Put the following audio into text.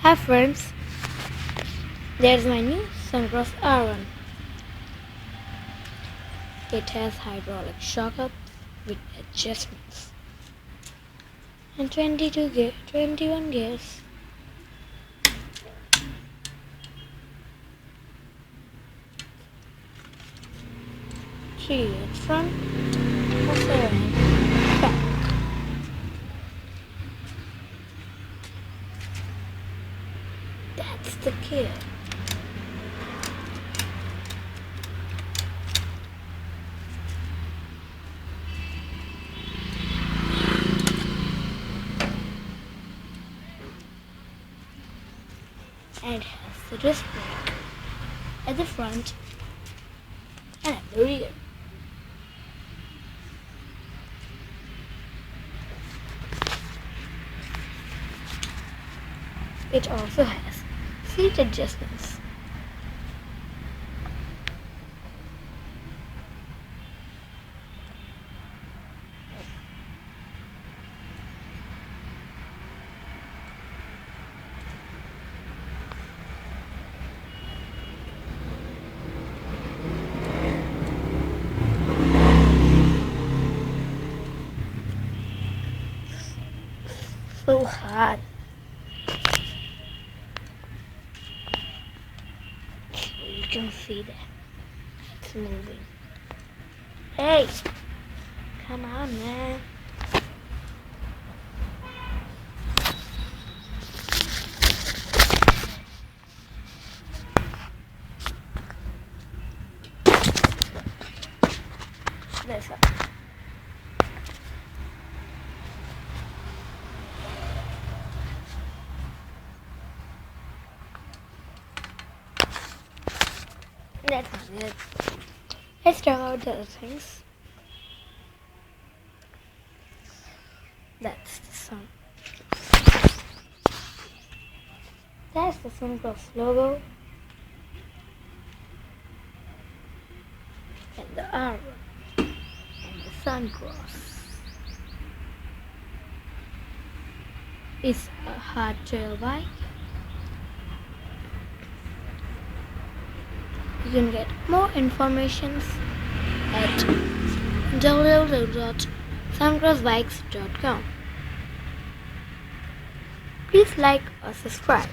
Hi friends, there's my new suncross R1. It has hydraulic shock ups with adjustments and 21 gears. 3 at front, 7 back. That's the gear. And it has the disc brake at the front and at the rear. It also has seat adjustments. So hard. You can see that it's moving. Hey, come on, man. That's up. That's not it. Let's talk about the other things. That's the sun. That's the suncross logo. And the R1. And the suncross. It's a hardtail bike. You can get more information at www.suncrossbikes.com. Please like or subscribe.